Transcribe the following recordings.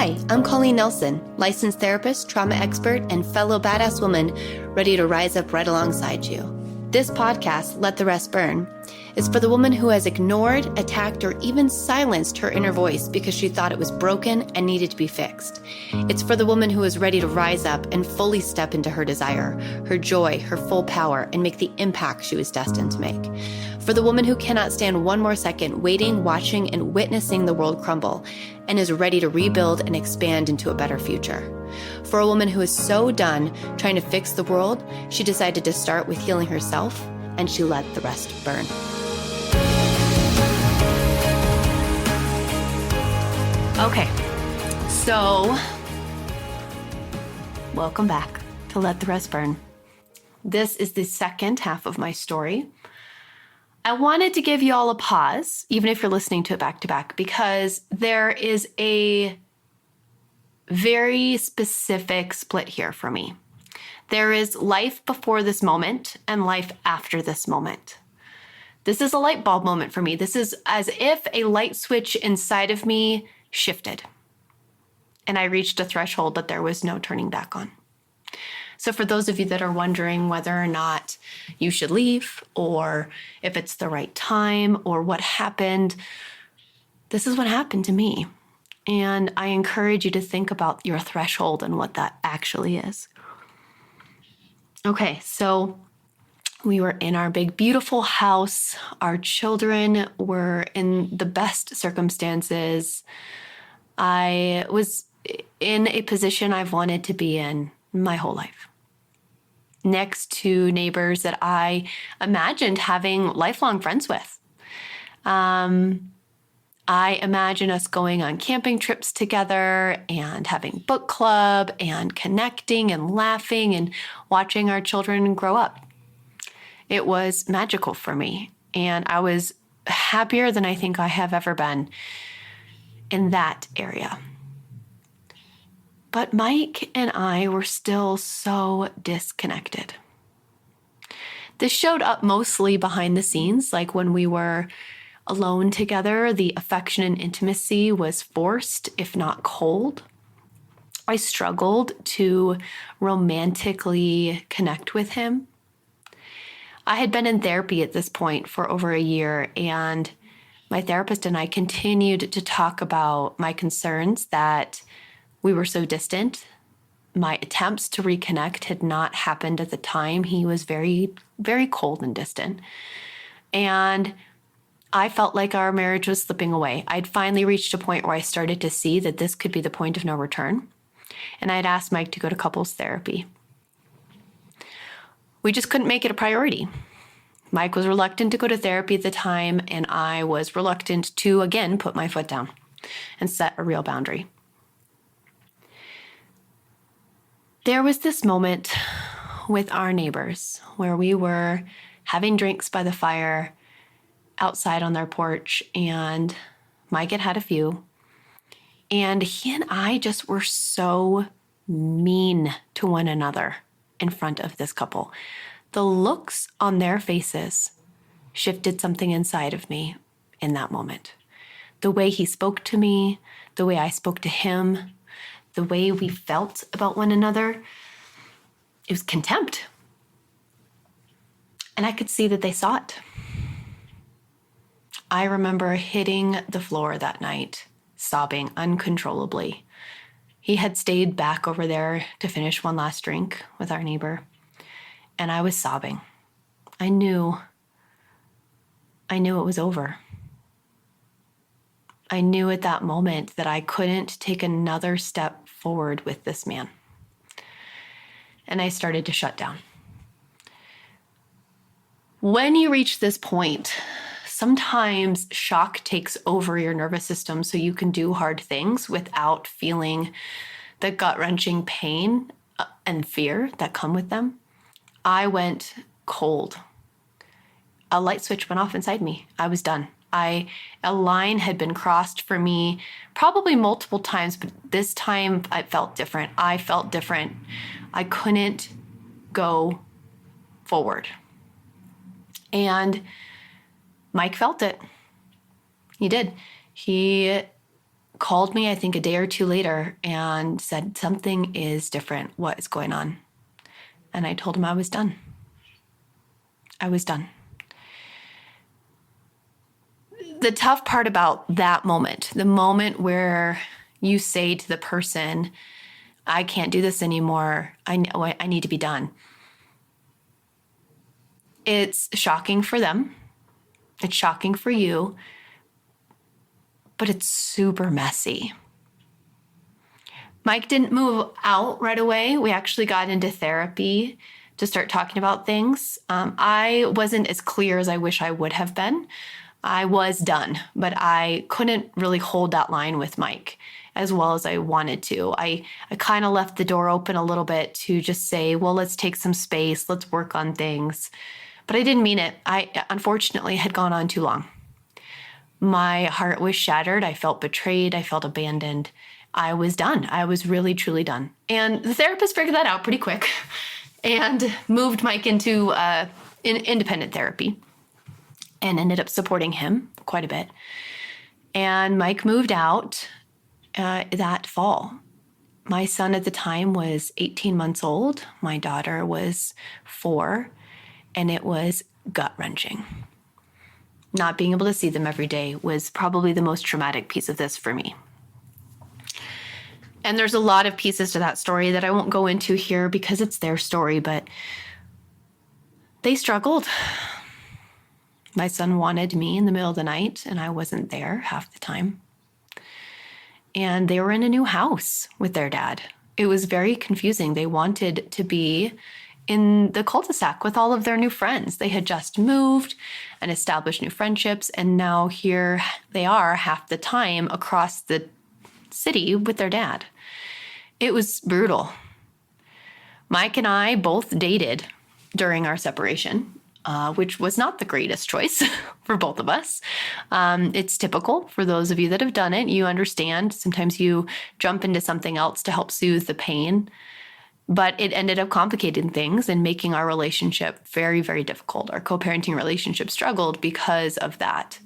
Hi, I'm Colleen Nelson, licensed therapist, trauma expert, and fellow badass woman ready to rise up right alongside you. This podcast, Let the Rest Burn, is for the woman who has ignored, attacked, or even silenced her inner voice because she thought it was broken and needed to be fixed. It's for the woman who is ready to rise up and fully step into her desire, her joy, her full power, and make the impact she was destined to make. For the woman who cannot stand one more second waiting, watching, and witnessing the world crumble, and is ready to rebuild and expand into a better future. For a woman who is so done trying to fix the world, she decided to start with healing herself, and she let the rest burn. Okay, so welcome back to Let the Rest Burn. This is the second half of my story. I wanted to give you all a pause, even if you're listening to it back to back, because there is a very specific split here for me. There is life before this moment and life after this moment. This is a light bulb moment for me. This is as if a light switch inside of me shifted, and I reached a threshold that there was no turning back on. So for those of you that are wondering whether or not you should leave, or if it's the right time, or what happened, this is what happened to me. And I encourage you to think about your threshold and what that actually is. Okay, so we were in our big, beautiful house. Our children were in the best circumstances. I was in a position I've wanted to be in my whole life, next to neighbors that I imagined having lifelong friends with. I imagine us going on camping trips together and having book club and connecting and laughing and watching our children grow up. It was magical for me, and I was happier than I think I have ever been in that area. But Mike and I were still so disconnected. This showed up mostly behind the scenes, like when we were alone together, the affection and intimacy was forced, if not cold. I struggled to romantically connect with him. I had been in therapy at this point for over a year, and my therapist and I continued to talk about my concerns that we were so distant. My attempts to reconnect had not happened at the time. He was very, very cold and distant. And I felt like our marriage was slipping away. I'd finally reached a point where I started to see that this could be the point of no return. And I'd asked Mike to go to couples therapy. We just couldn't make it a priority. Mike was reluctant to go to therapy at the time, and I was reluctant to, again, put my foot down and set a real boundary. There was this moment with our neighbors where we were having drinks by the fire outside on their porch, and Mike had had a few, and he and I just were so mean to one another in front of this couple. The looks on their faces shifted something inside of me in that moment. The way he spoke to me, the way I spoke to him, the way we felt about one another, it was contempt. And I could see that they saw it. I remember hitting the floor that night, sobbing uncontrollably. He had stayed back over there to finish one last drink with our neighbor, and I was sobbing. I knew it was over. I knew at that moment that I couldn't take another step forward with this man. And I started to shut down. When you reach this point, sometimes shock takes over your nervous system so you can do hard things without feeling the gut-wrenching pain and fear that come with them. I went cold. A light switch went off inside me. I was done. A line had been crossed for me probably multiple times, but this time it felt different. I felt different. I couldn't go forward. And Mike felt it. He did. He called me, I think, a day or two later and said, something is different. What is going on? And I told him I was done. I was done. The tough part about that moment, the moment where you say to the person, I can't do this anymore. I know I need to be done. It's shocking for them. It's shocking for you, but it's super messy. Mike didn't move out right away. We actually got into therapy to start talking about things. I wasn't as clear as I wish I would have been. I was done, but I couldn't really hold that line with Mike as well as I wanted to. I kind of left the door open a little bit to just say, well, let's take some space. Let's work on things. But I didn't mean it. I unfortunately had gone on too long. My heart was shattered. I felt betrayed. I felt abandoned. I was done. I was really, truly done. And the therapist figured that out pretty quick and moved Mike into independent therapy and ended up supporting him quite a bit. And Mike moved out that fall. My son at the time was 18 months old. My daughter was 4, and it was gut-wrenching. Not being able to see them every day was probably the most traumatic piece of this for me. And there's a lot of pieces to that story that I won't go into here because it's their story, but they struggled. My son wanted me in the middle of the night, and I wasn't there half the time. And they were in a new house with their dad. It was very confusing. They wanted to be in the cul-de-sac with all of their new friends. They had just moved and established new friendships, and now here they are half the time across the city with their dad. It was brutal. Mike and I both dated during our separation, which was not the greatest choice for both of us. It's typical for those of you that have done it. You understand. Sometimes you jump into something else to help soothe the pain. But it ended up complicating things and making our relationship very, very difficult. Our co-parenting relationship struggled because of that.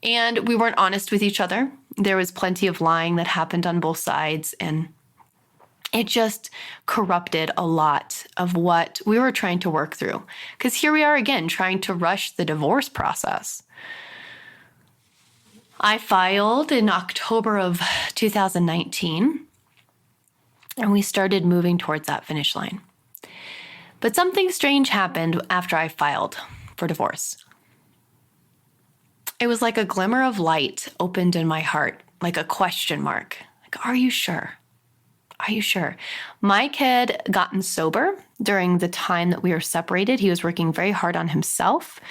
And we weren't honest with each other. There was plenty of lying that happened on both sides, and it just corrupted a lot of what we were trying to work through. Because here we are again, trying to rush the divorce process. I filed in October of 2019, and we started moving towards that finish line. But something strange happened after I filed for divorce. It was like a glimmer of light opened in my heart, like a question mark. Like, are you sure? Are you sure? Mike had gotten sober during the time that we were separated. He was working very hard on himself.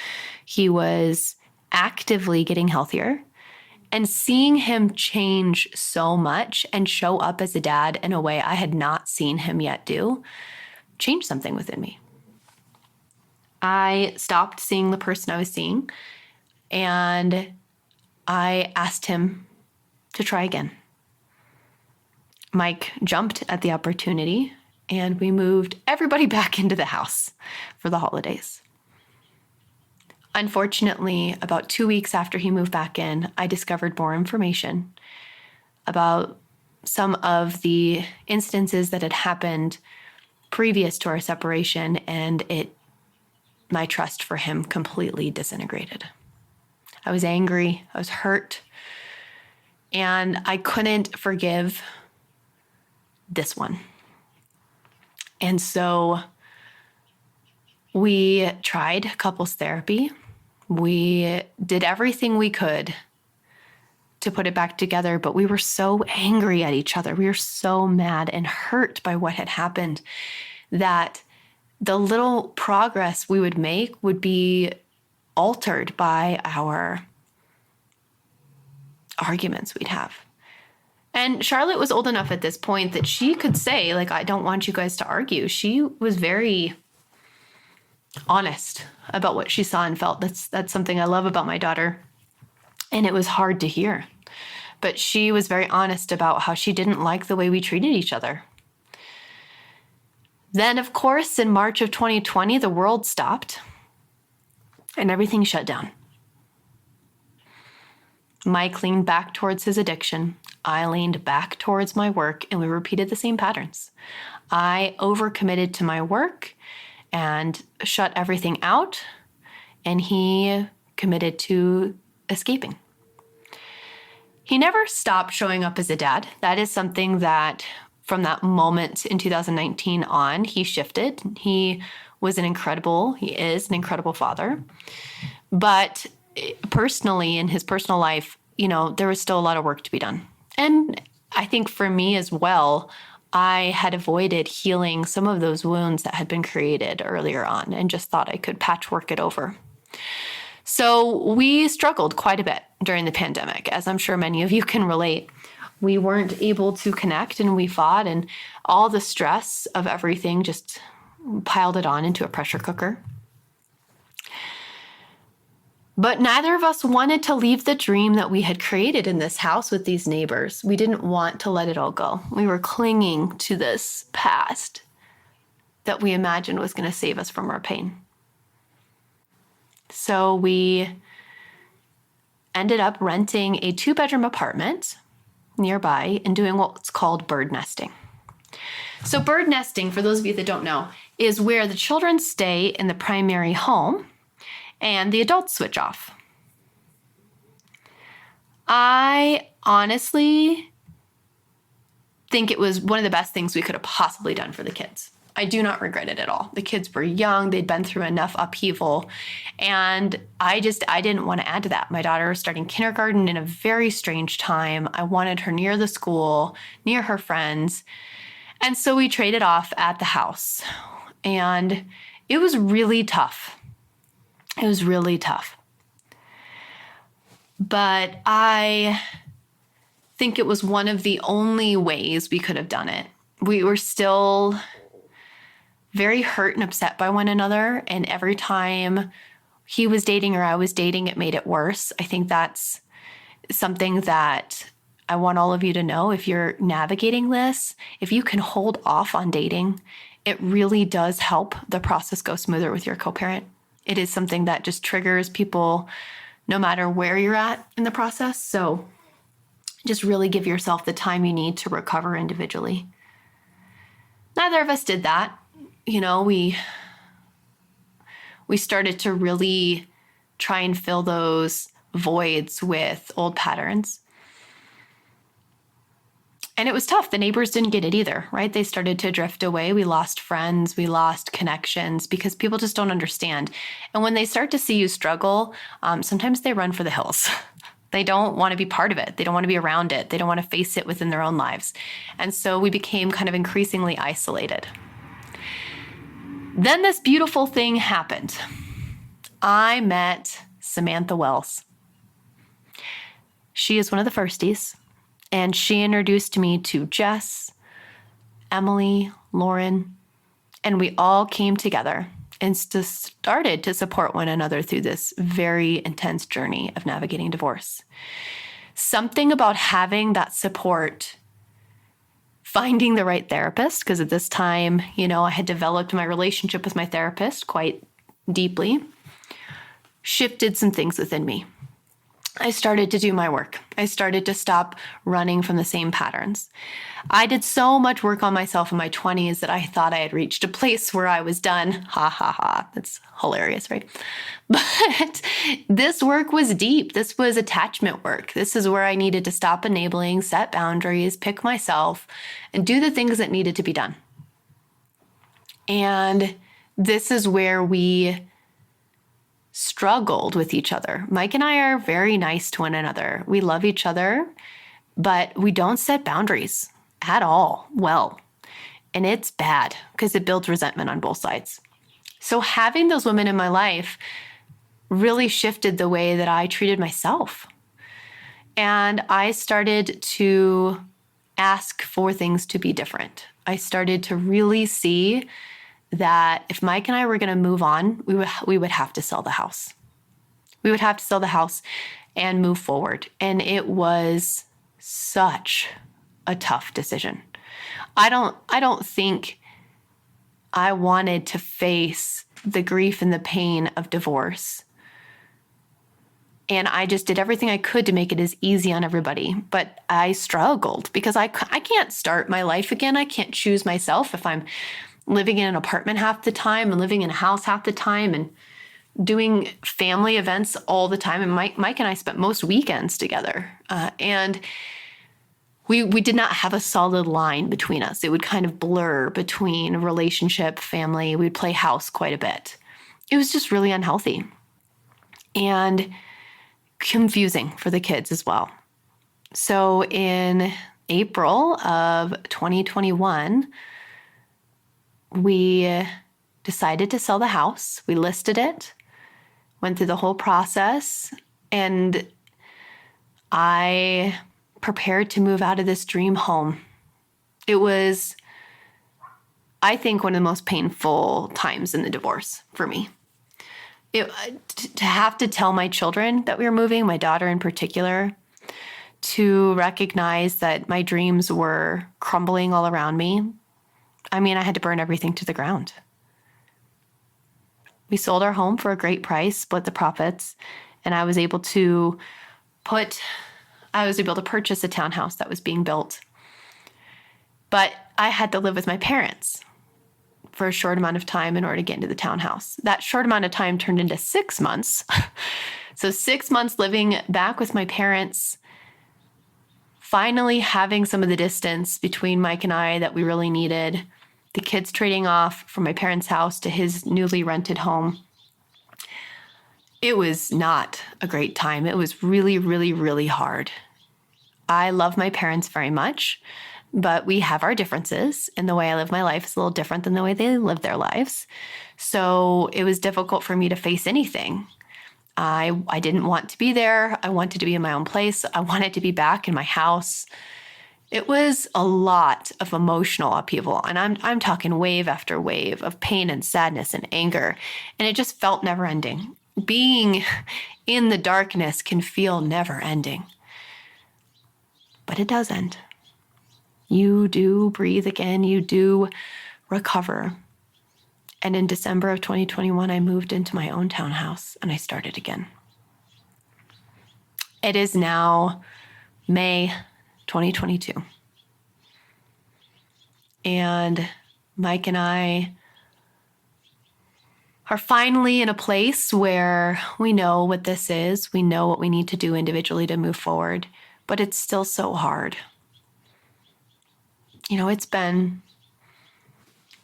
He was actively getting healthier. And seeing him change so much and show up as a dad in a way I had not seen him yet do changed something within me. I stopped seeing the person I was seeing, and I asked him to try again. Mike jumped at the opportunity, and we moved everybody back into the house for the holidays. Unfortunately, about 2 weeks after he moved back in, I discovered more information about some of the instances that had happened previous to our separation, and my trust for him completely disintegrated. I was angry, I was hurt, and I couldn't forgive this one. And so we tried couples therapy. We did everything we could to put it back together, but we were so angry at each other. We were so mad and hurt by what had happened that the little progress we would make would be altered by our arguments we'd have. And Charlotte was old enough at this point that she could say, like, I don't want you guys to argue. She was very honest about what she saw and felt. That's something I love about my daughter. And it was hard to hear. But she was very honest about how she didn't like the way we treated each other. Then, of course, in March of 2020, the world stopped and everything shut down. Mike leaned back towards his addiction. I leaned back towards my work, and we repeated the same patterns. I overcommitted to my work and shut everything out, and he committed to escaping. He never stopped showing up as a dad. That is something that from that moment in 2019 on, he shifted. He is an incredible father. But personally, in his personal life, there was still a lot of work to be done. And I think for me as well, I had avoided healing some of those wounds that had been created earlier on and just thought I could patchwork it over. So we struggled quite a bit during the pandemic, as I'm sure many of you can relate. We weren't able to connect and we fought, and all the stress of everything just piled it on into a pressure cooker. But neither of us wanted to leave the dream that we had created in this house with these neighbors. We didn't want to let it all go. We were clinging to this past that we imagined was going to save us from our pain. So we ended up renting a 2-bedroom apartment nearby and doing what's called bird nesting. So bird nesting, for those of you that don't know, is where the children stay in the primary home and the adults switch off. I honestly think it was one of the best things we could have possibly done for the kids. I do not regret it at all. The kids were young. They'd been through enough upheaval. And I didn't want to add to that. My daughter was starting kindergarten in a very strange time. I wanted her near the school, near her friends. And so we traded off at the house. And it was really tough. It was really tough. But I think it was one of the only ways we could have done it. We were still very hurt and upset by one another. And every time he was dating or I was dating, it made it worse. I think that's something that I want all of you to know. If you're navigating this, if you can hold off on dating, it really does help the process go smoother with your co-parent. It is something that just triggers people no matter where you're at in the process. So just really give yourself the time you need to recover individually. Neither of us did that. We started to really try and fill those voids with old patterns. And it was tough. The neighbors didn't get it either, right? They started to drift away. We lost friends. We lost connections because people just don't understand. And when they start to see you struggle, sometimes they run for the hills. They don't want to be part of it. They don't want to be around it. They don't want to face it within their own lives. And so we became kind of increasingly isolated. Then this beautiful thing happened. I met Samantha Wells. She is one of the firsties, and she introduced me to Jess, Emily, Lauren, and we all came together and started to support one another through this very intense journey of navigating divorce. Something about having that support, finding the right therapist, because at this time, I had developed my relationship with my therapist quite deeply, shifted some things within me. I started to do my work. I started to stop running from the same patterns. I did so much work on myself in my 20s that I thought I had reached a place where I was done. Ha ha ha. That's hilarious, right? But this work was deep. This was attachment work. This is where I needed to stop enabling, set boundaries, pick myself, and do the things that needed to be done. And this is where we struggled with each other. Mike and I are very nice to one another. We love each other, but we don't set boundaries at all well. And it's bad because it builds resentment on both sides. So having those women in my life really shifted the way that I treated myself. And I started to ask for things to be different. I started to really see that if Mike and I were going to move on, we would have to sell the house. We would have to sell the house and move forward. And it was such a tough decision. I don't think I wanted to face the grief and the pain of divorce And I just did everything I could to make it as easy on everybody. But I struggled because I can't start my life again. I can't choose myself if I'm living in an apartment half the time and living in a house half the time and doing family events all the time. And Mike and I spent most weekends together. And we did not have a solid line between us. It would kind of blur between relationship, family. We'd play house quite a bit. It was just really unhealthy and confusing for the kids as well. So in April of 2021, we decided to sell the house. We listed it, went through the whole process, and I prepared to move out of this dream home. It was, I think, one of the most painful times in the divorce for me. To have to tell my children that we were moving, my daughter in particular, to recognize that my dreams were crumbling all around me. I mean, I had to burn everything to the ground. We sold our home for a great price, split the profits, and I was able to purchase a townhouse that was being built. But I had to live with my parents for a short amount of time in order to get into the townhouse. That short amount of time turned into 6 months. So 6 months living back with my parents, finally having some of the distance between Mike and I that we really needed, the kids trading off from my parents' house to his newly rented home. It was not a great time. It was really, really, really hard. I love my parents very much, but we have our differences, and the way I live my life is a little different than the way they live their lives. So it was difficult for me to face anything. I didn't want to be there. I wanted to be in my own place. I wanted to be back in my house. It was a lot of emotional upheaval, and I'm talking wave after wave of pain and sadness and anger, and it just felt never ending. Being in the darkness can feel never ending, but it does end. You do breathe again. You do recover. And in December of 2021, I moved into my own townhouse and I started again. It is now May 2022. And Mike and I are finally in a place where we know what this is. We know what we need to do individually to move forward, but it's still so hard. You know, it's been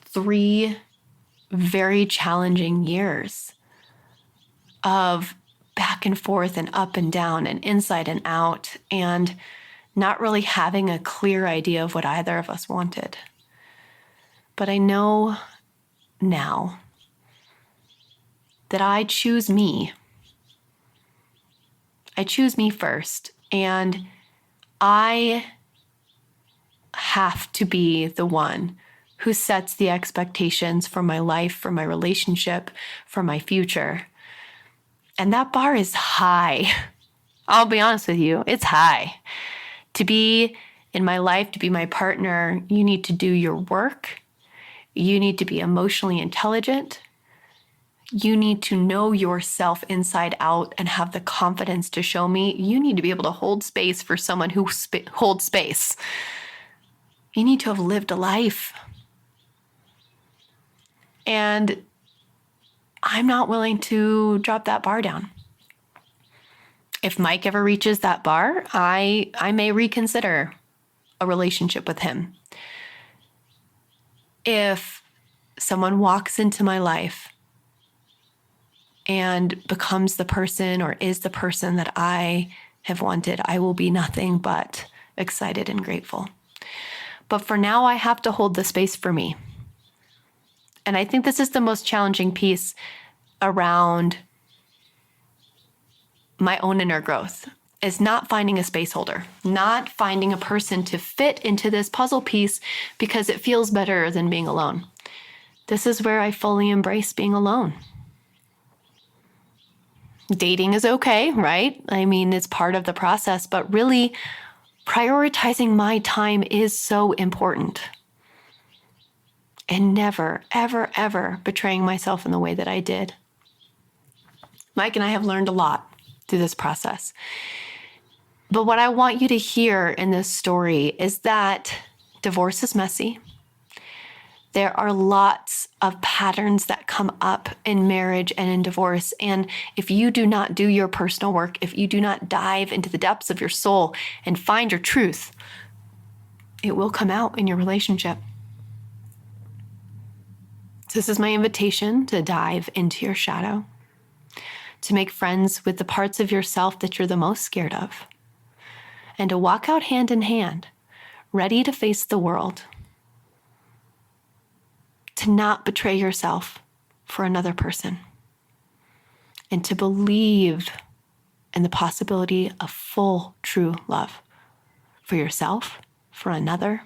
3 very challenging years of back and forth and up and down and inside and out, and not really having a clear idea of what either of us wanted. But I know now that I choose me. I choose me first, and I have to be the one who sets the expectations for my life, for my relationship, for my future. And that bar is high. I'll be honest with you, it's high. To be in my life, to be my partner, you need to do your work. You need to be emotionally intelligent. You need to know yourself inside out and have the confidence to show me. You need to be able to hold space for someone who holds space. You need to have lived a life. And I'm not willing to drop that bar down. If Mike ever reaches that bar, I may reconsider a relationship with him. If someone walks into my life and becomes the person or is the person that I have wanted, I will be nothing but excited and grateful. But for now, I have to hold the space for me. And I think this is the most challenging piece around my own inner growth, is not finding a space holder, not finding a person to fit into this puzzle piece because it feels better than being alone. This is where I fully embrace being alone. Dating is okay, right? I mean, it's part of the process, but really prioritizing my time is so important. And never, ever, ever betraying myself in the way that I did. Mike and I have learned a lot through this process. But what I want you to hear in this story is that divorce is messy. There are lots of patterns that come up in marriage and in divorce. And if you do not do your personal work, if you do not dive into the depths of your soul and find your truth, it will come out in your relationship. This is my invitation to dive into your shadow, to make friends with the parts of yourself that you're the most scared of, and to walk out hand in hand, ready to face the world, to not betray yourself for another person, and to believe in the possibility of full, true love for yourself, for another.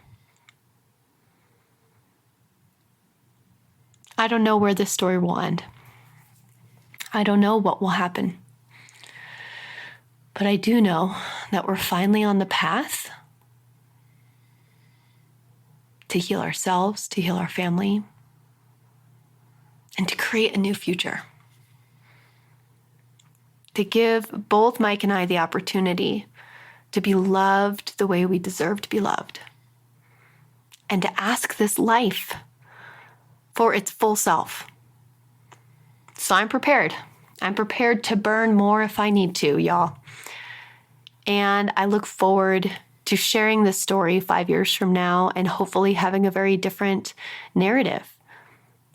I don't know where this story will end. I don't know what will happen. But I do know that we're finally on the path to heal ourselves, to heal our family, and to create a new future. To give both Mike and I the opportunity to be loved the way we deserve to be loved. And to ask this life for its full self. So I'm prepared. I'm prepared to burn more if I need to, y'all. And I look forward to sharing this story 5 years from now and hopefully having a very different narrative,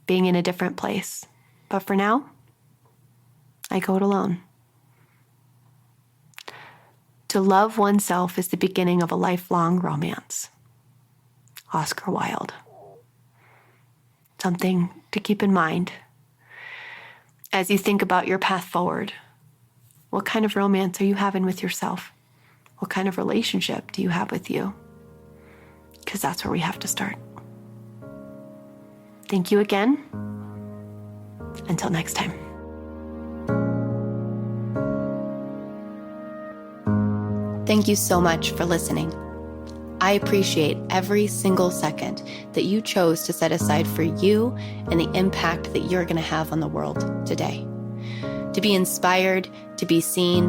being in a different place. But for now, I go it alone. To love oneself is the beginning of a lifelong romance. Oscar Wilde. Something to keep in mind as you think about your path forward. What kind of romance are you having with yourself? What kind of relationship do you have with you? Because that's where we have to start. Thank you again. Until next time. Thank you so much for listening. I appreciate every single second that you chose to set aside for you and the impact that you're going to have on the world today. To be inspired, to be seen,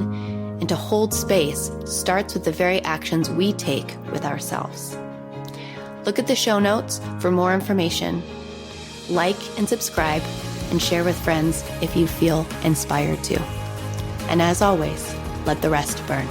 and to hold space starts with the very actions we take with ourselves. Look at the show notes for more information. Like and subscribe, and share with friends if you feel inspired to. And as always, let the rest burn.